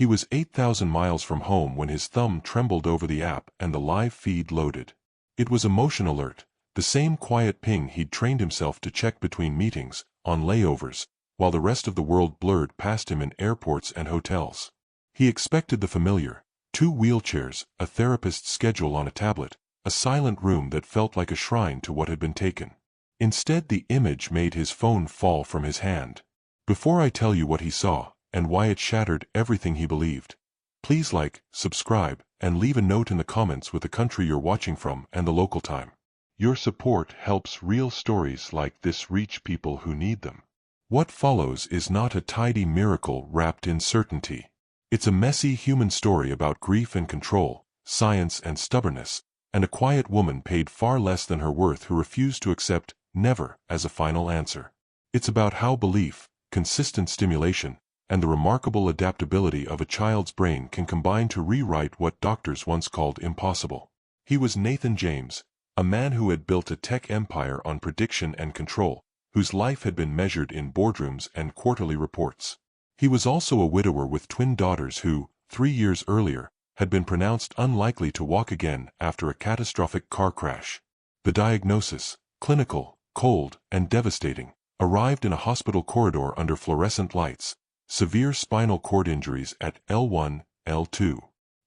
He was 8,000 miles from home when his thumb trembled over the app and the live feed loaded. It was a motion alert, the same quiet ping he'd trained himself to check between meetings, on layovers, while the rest of the world blurred past him in airports and hotels. He expected the familiar: 2 wheelchairs, a therapist's schedule on a tablet, a silent room that felt like a shrine to what had been taken. Instead, the image made his phone fall from his hand. Before I tell you what he saw, and why it shattered everything he believed, please like, subscribe, and leave a note in the comments with the country you're watching from and the local time. Your support helps real stories like this reach people who need them. What follows is not a tidy miracle wrapped in certainty. It's a messy human story about grief and control, science and stubbornness, and a quiet woman paid far less than her worth who refused to accept never as a final answer. It's about how belief, consistent stimulation, and the remarkable adaptability of a child's brain can combine to rewrite what doctors once called impossible. He was Nathan James, a man who had built a tech empire on prediction and control, whose life had been measured in boardrooms and quarterly reports. He was also a widower with twin daughters who, 3 years earlier, had been pronounced unlikely to walk again after a catastrophic car crash. The diagnosis, clinical, cold, and devastating, arrived in a hospital corridor under fluorescent lights: severe spinal cord injuries at L1, L2.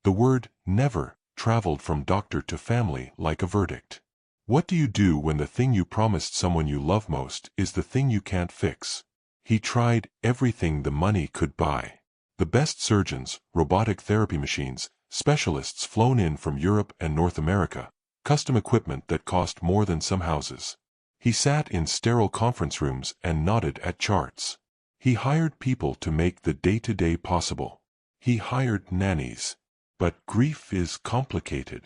The word never traveled from doctor to family like a verdict. What do you do when the thing you promised someone you love most is the thing you can't fix? He tried everything the money could buy. The best surgeons, robotic therapy machines, specialists flown in from Europe and North America, custom equipment that cost more than some houses. He sat in sterile conference rooms and nodded at charts. He hired people to make the day-to-day possible. He hired nannies. But grief is complicated.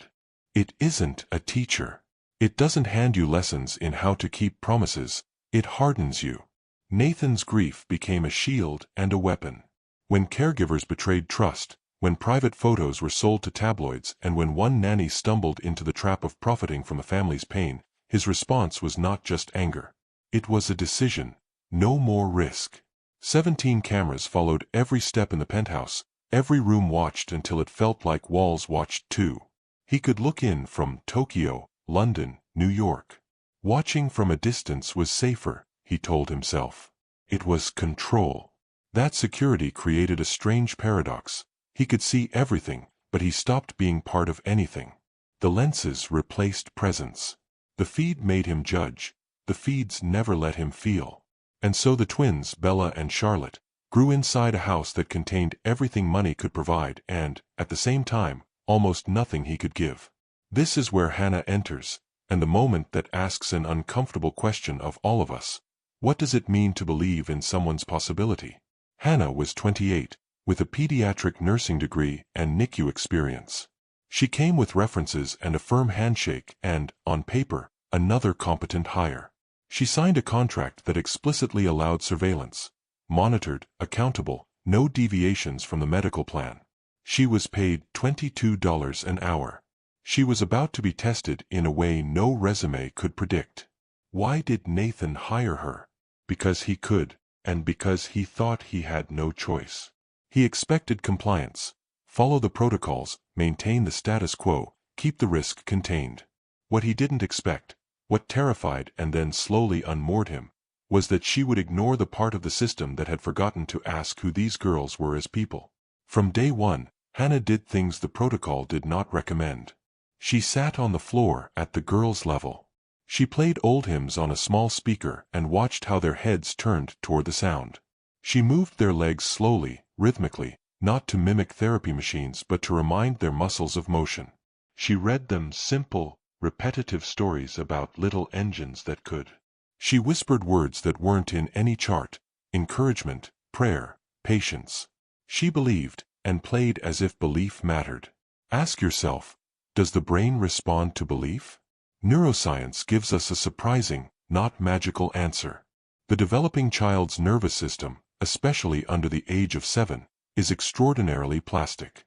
It isn't a teacher. It doesn't hand you lessons in how to keep promises, it hardens you. Nathan's grief became a shield and a weapon. When caregivers betrayed trust, when private photos were sold to tabloids, and when one nanny stumbled into the trap of profiting from the family's pain, his response was not just anger. It was a decision: no more risk. 17 cameras followed every step in the penthouse. Every room watched until it felt like walls watched too. He could look in from Tokyo, London, New York. Watching from a distance was safer, he told himself. It was control. That security created a strange paradox. He could see everything, but he stopped being part of anything. The lenses replaced presence. The feed made him judge. The feeds never let him feel. And so the twins, Bella and Charlotte, grew inside a house that contained everything money could provide and, at the same time, almost nothing he could give. This is where Hannah enters, and the moment that asks an uncomfortable question of all of us: what does it mean to believe in someone's possibility? Hannah was 28, with a pediatric nursing degree and NICU experience. She came with references and a firm handshake and, on paper, another competent hire. She signed a contract that explicitly allowed surveillance. Monitored, accountable, no deviations from the medical plan. She was paid $22 an hour. She was about to be tested in a way no resume could predict. Why did Nathan hire her? Because he could, and because he thought he had no choice. He expected compliance. Follow the protocols, maintain the status quo, keep the risk contained. What he didn't expect, what terrified and then slowly unmoored him, was that she would ignore the part of the system that had forgotten to ask who these girls were as people. From day one, Hannah did things the protocol did not recommend. She sat on the floor at the girls' level. She played old hymns on a small speaker and watched how their heads turned toward the sound. She moved their legs slowly, rhythmically, not to mimic therapy machines but to remind their muscles of motion. She read them simple, repetitive stories about little engines that could. She whispered words that weren't in any chart: encouragement, prayer, patience. She believed, and played as if belief mattered. Ask yourself, does the brain respond to belief? Neuroscience gives us a surprising, not magical answer. The developing child's nervous system, especially under the age of 7, is extraordinarily plastic.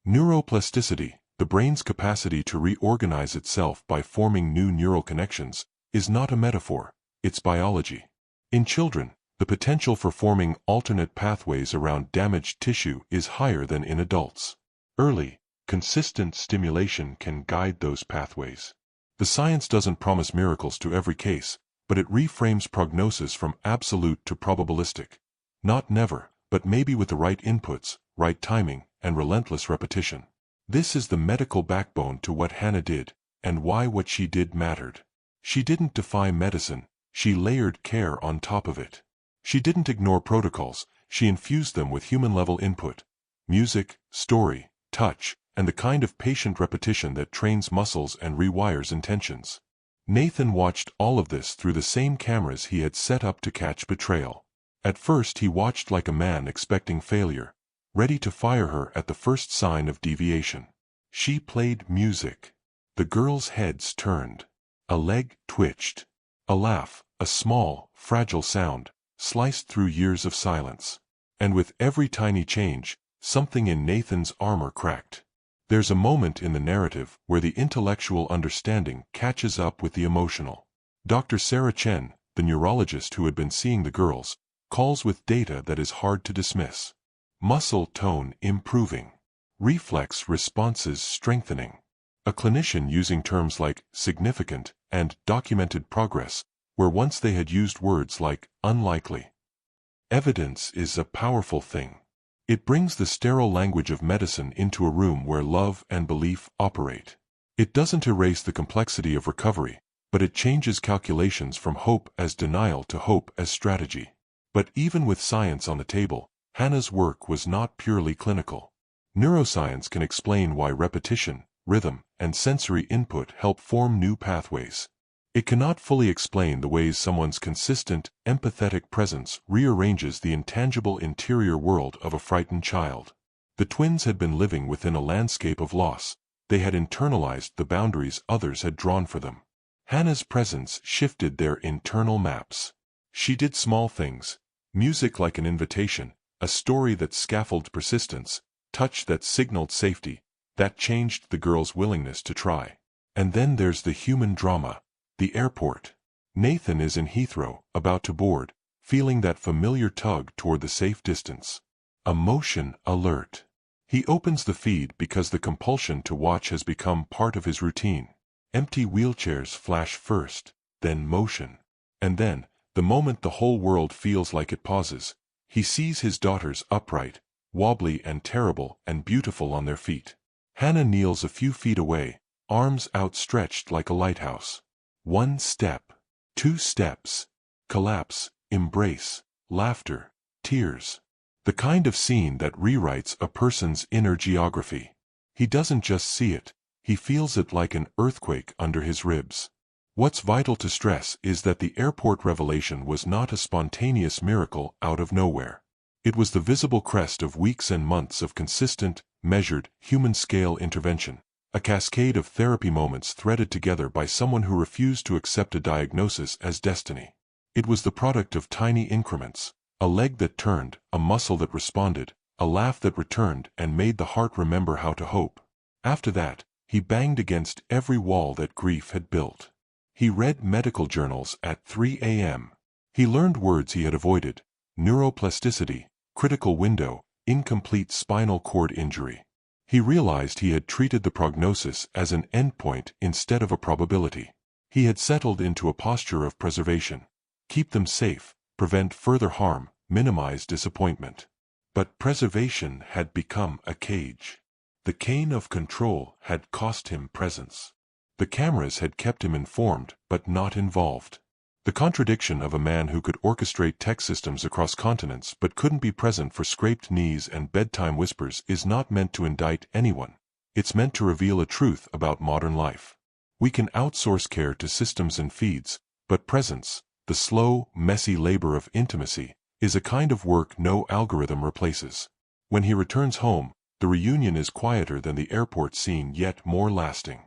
Neuroplasticity, the brain's capacity to reorganize itself by forming new neural connections, is not a metaphor. It's biology. In children, The potential for forming alternate pathways around damaged tissue is higher than in adults. Early, consistent stimulation can guide those pathways. The science doesn't promise miracles to every case, but it reframes prognosis from absolute to probabilistic. Not never, but maybe with the right inputs, right timing, and relentless repetition. This is the medical backbone to what Hannah did, and why what she did mattered. She didn't defy medicine, she layered care on top of it. She didn't ignore protocols, she infused them with human-level input. Music, story, touch, and the kind of patient repetition that trains muscles and rewires intentions. Nathan watched all of this through the same cameras he had set up to catch betrayal. At first he watched like a man expecting failure, ready to fire her at the first sign of deviation. She played music. The girls' heads turned. A leg twitched. A laugh, a small, fragile sound, sliced through years of silence. And with every tiny change, something in Nathan's armor cracked. There's a moment in the narrative where the intellectual understanding catches up with the emotional. Dr. Sarah Chen, the neurologist who had been seeing the girls, calls with data that is hard to dismiss. Muscle tone improving. Reflex responses strengthening. A clinician using terms like significant and documented progress, where once they had used words like unlikely. Evidence is a powerful thing. It brings the sterile language of medicine into a room where love and belief operate. It doesn't erase the complexity of recovery, but it changes calculations from hope as denial to hope as strategy. But even with science on the table, Hannah's work was not purely clinical. Neuroscience can explain why repetition, rhythm, and sensory input help form new pathways. It cannot fully explain the ways someone's consistent, empathetic presence rearranges the intangible interior world of a frightened child. The twins had been living within a landscape of loss. They had internalized the boundaries others had drawn for them. Hannah's presence shifted their internal maps. She did small things, music like an invitation, a story that scaffolded persistence, touch that signaled safety, that changed the girl's willingness to try. And then there's the human drama. The airport. Nathan is in Heathrow, about to board, feeling that familiar tug toward the safe distance. Emotion alert. He opens the feed because the compulsion to watch has become part of his routine. Empty wheelchairs flash first, then motion. And then, the moment the whole world feels like it pauses, he sees his daughters upright, wobbly and terrible and beautiful on their feet. Hannah kneels a few feet away, arms outstretched like a lighthouse. 1 step, 2 steps, collapse, embrace, laughter, tears. The kind of scene that rewrites a person's inner geography. He doesn't just see it, he feels it like an earthquake under his ribs. What's vital to stress is that the airport revelation was not a spontaneous miracle out of nowhere. It was the visible crest of weeks and months of consistent, measured, human-scale intervention. A cascade of therapy moments threaded together by someone who refused to accept a diagnosis as destiny. It was the product of tiny increments, a leg that turned, a muscle that responded, a laugh that returned and made the heart remember how to hope. After that, he banged against every wall that grief had built. He read medical journals at 3 a.m. He learned words he had avoided: neuroplasticity, critical window, incomplete spinal cord injury. He realized he had treated the prognosis as an endpoint instead of a probability. He had settled into a posture of preservation. Keep them safe, prevent further harm, minimize disappointment. But preservation had become a cage. The cane of control had cost him presence. The cameras had kept him informed but not involved. The contradiction of a man who could orchestrate tech systems across continents but couldn't be present for scraped knees and bedtime whispers is not meant to indict anyone. It's meant to reveal a truth about modern life. We can outsource care to systems and feeds, but presence, the slow, messy labor of intimacy, is a kind of work no algorithm replaces. When he returns home, the reunion is quieter than the airport scene, yet more lasting.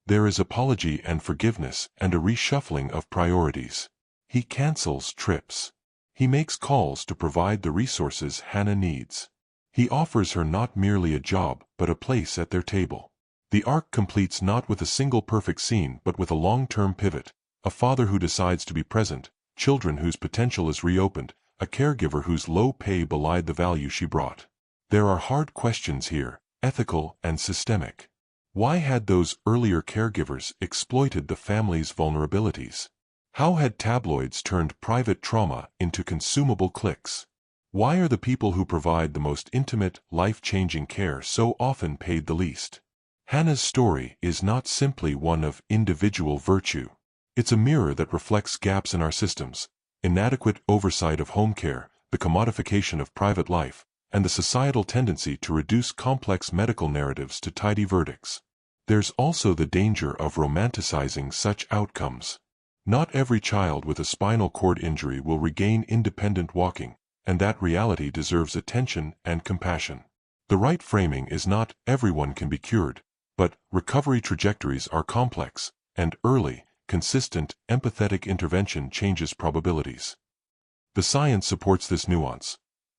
There is apology and forgiveness and a reshuffling of priorities. He cancels trips. He makes calls to provide the resources Hannah needs. He offers her not merely a job but a place at their table. The arc completes not with a single perfect scene but with a long-term pivot, a father who decides to be present, children whose potential is reopened, a caregiver whose low pay belied the value she brought. There are hard questions here, ethical and systemic. Why had those earlier caregivers exploited the family's vulnerabilities? How had tabloids turned private trauma into consumable clicks? Why are the people who provide the most intimate, life-changing care so often paid the least? Hannah's story is not simply one of individual virtue. It's a mirror that reflects gaps in our systems, inadequate oversight of home care, the commodification of private life, and the societal tendency to reduce complex medical narratives to tidy verdicts. There's also the danger of romanticizing such outcomes. Not every child with a spinal cord injury will regain independent walking, and that reality deserves attention and compassion. The right framing is not everyone can be cured, but recovery trajectories are complex, and early, consistent, empathetic intervention changes probabilities. The science supports this nuance.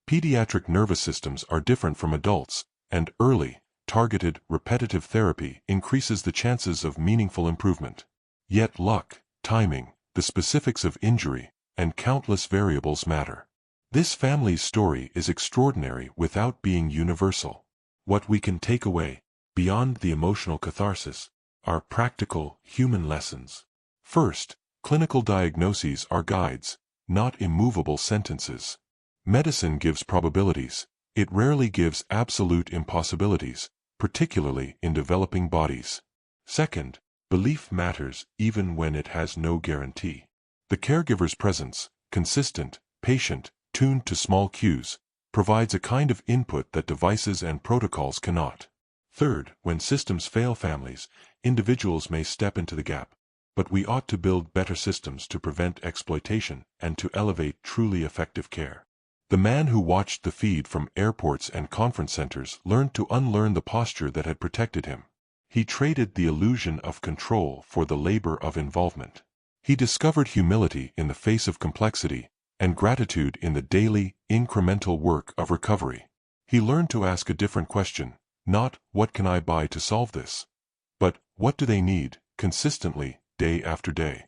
Pediatric nervous systems are different from adults, and early, targeted, repetitive therapy increases the chances of meaningful improvement. Yet luck, timing, the specifics of injury, and countless variables matter. This family's story is extraordinary without being universal. What we can take away, beyond the emotional catharsis, are practical, human lessons. First, clinical diagnoses are guides, not immovable sentences. Medicine gives probabilities. It rarely gives absolute impossibilities, particularly in developing bodies. Second, belief matters even when it has no guarantee. The caregiver's presence, consistent, patient, tuned to small cues, provides a kind of input that devices and protocols cannot. Third, when systems fail families, individuals may step into the gap, but we ought to build better systems to prevent exploitation and to elevate truly effective care. The man who watched the feed from airports and conference centers learned to unlearn the posture that had protected him. He traded the illusion of control for the labor of involvement. He discovered humility in the face of complexity, and gratitude in the daily, incremental work of recovery. He learned to ask a different question, not, what can I buy to solve this? But, what do they need, consistently, day after day?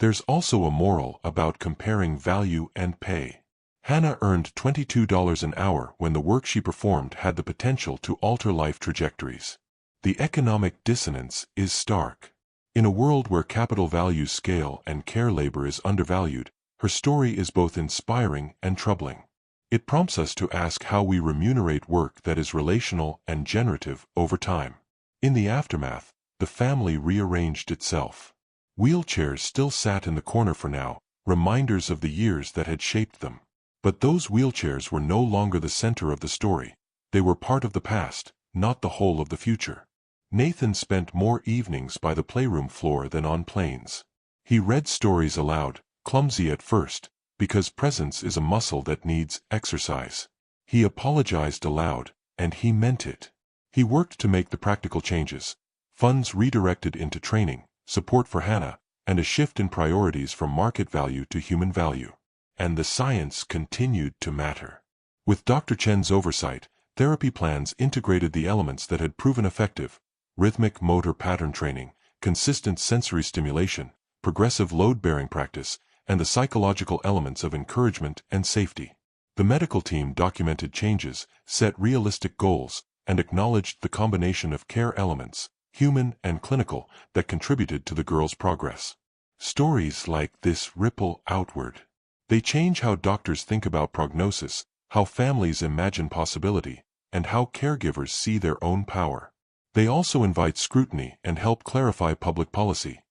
There's also a moral about comparing value and pay. Hannah earned $22 an hour when the work she performed had the potential to alter life trajectories. The economic dissonance is stark. In a world where capital values scale and care labor is undervalued, her story is both inspiring and troubling. It prompts us to ask how we remunerate work that is relational and generative over time. In the aftermath, the family rearranged itself. Wheelchairs still sat in the corner for now, reminders of the years that had shaped them. But those wheelchairs were no longer the center of the story. They were part of the past, not the whole of the future. Nathan spent more evenings by the playroom floor than on planes. He read stories aloud, clumsy at first, because presence is a muscle that needs exercise. He apologized aloud, and he meant it. He worked to make the practical changes. Funds redirected into training, support for Hannah, and a shift in priorities from market value to human value. And the science continued to matter. With Dr. Chen's oversight, therapy plans integrated the elements that had proven effective: rhythmic motor pattern training, consistent sensory stimulation, progressive load-bearing practice, and the psychological elements of encouragement and safety. The medical team documented changes, set realistic goals, and acknowledged the combination of care elements, human and clinical, that contributed to the girl's progress. Stories like this ripple outward. They change how doctors think about prognosis, how families imagine possibility, and how caregivers see their own power. They also invite scrutiny and help clarify public policy.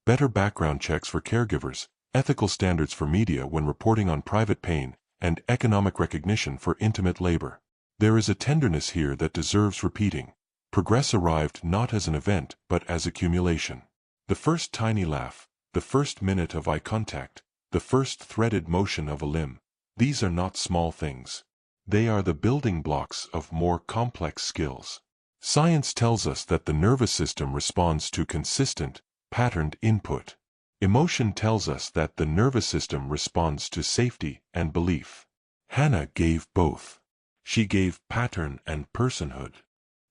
Better background checks for caregivers, ethical standards for media when reporting on private pain, and economic recognition for intimate labor. There is a tenderness here that deserves repeating. Progress arrived not as an event but as accumulation. The first tiny laugh, the first minute of eye contact, the first threaded motion of a limb, these are not small things. They are the building blocks of more complex skills. Science tells us that the nervous system responds to consistent, patterned input. Emotion tells us that the nervous system responds to safety and belief. Hannah gave both. She gave pattern and personhood.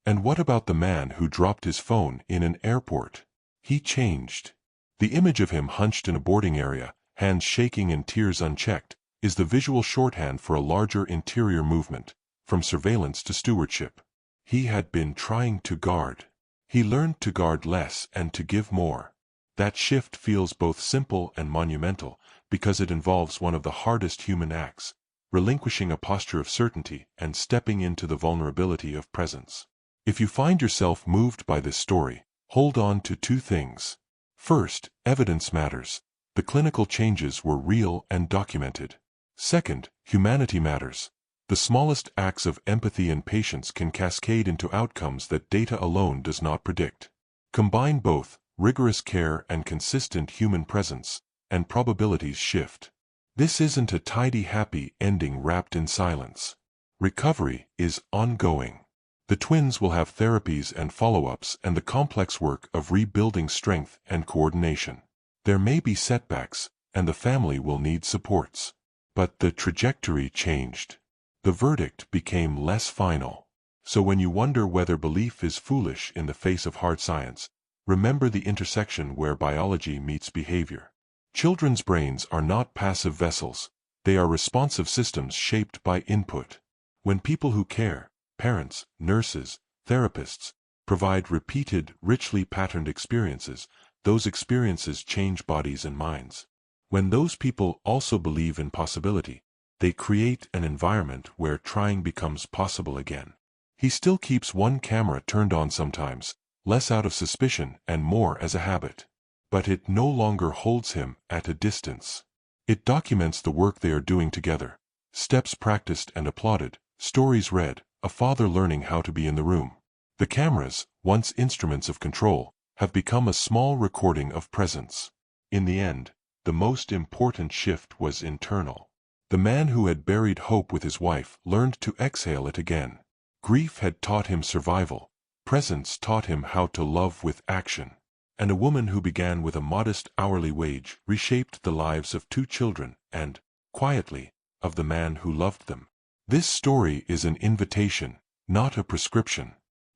And what about the man who dropped his phone in an airport? He changed. The image of him hunched in a boarding area, hands shaking and tears unchecked, is the visual shorthand for a larger interior movement, from surveillance to stewardship. He had been trying to guard. He learned to guard less and to give more. That shift feels both simple and monumental, because it involves one of the hardest human acts, relinquishing a posture of certainty and stepping into the vulnerability of presence. If you find yourself moved by this story, hold on to two things. First, evidence matters. The clinical changes were real and documented. Second, humanity matters. The smallest acts of empathy and patience can cascade into outcomes that data alone does not predict. Combine both, rigorous care and consistent human presence, and probabilities shift. This isn't a tidy, happy ending wrapped in silence. Recovery is ongoing. The twins will have therapies and follow-ups and the complex work of rebuilding strength and coordination. There may be setbacks, and the family will need supports. But the trajectory changed. The verdict became less final. So when you wonder whether belief is foolish in the face of hard science, remember the intersection where biology meets behavior. Children's brains are not passive vessels. They are responsive systems shaped by input. When people who care, parents, nurses, therapists, provide repeated, richly patterned experiences, those experiences change bodies and minds. When those people also believe in possibility, they create an environment where trying becomes possible again. He still keeps one camera turned on sometimes, less out of suspicion and more as a habit. But it no longer holds him at a distance. It documents the work they are doing together, steps practiced and applauded, stories read, a father learning how to be in the room. The cameras, once instruments of control, have become a small recording of presence. In the end, the most important shift was internal. The man who had buried hope with his wife learned to exhale it again. Grief had taught him survival. Presence taught him how to love with action. And a woman who began with a modest hourly wage reshaped the lives of 2 children and, quietly, of the man who loved them. This story is an invitation, not a prescription.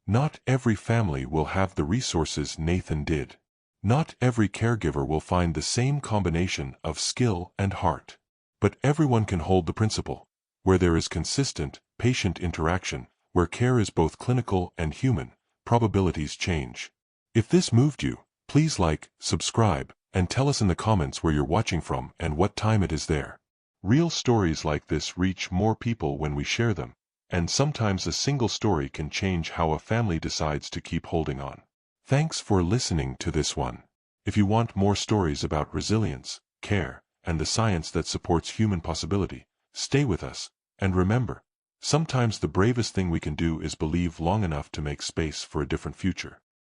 Not every family will have the resources Nathan did. Not every caregiver will find the same combination of skill and heart. But everyone can hold the principle. Where there is consistent, patient interaction, where care is both clinical and human, probabilities change. If this moved you, please like, subscribe, and tell us in the comments where you're watching from and what time it is there. Real stories like this reach more people when we share them, and sometimes a single story can change how a family decides to keep holding on. Thanks for listening to this one. If you want more stories about resilience, care, and the science that supports human possibility, stay with us, and remember, sometimes the bravest thing we can do is believe long enough to make space for a different future.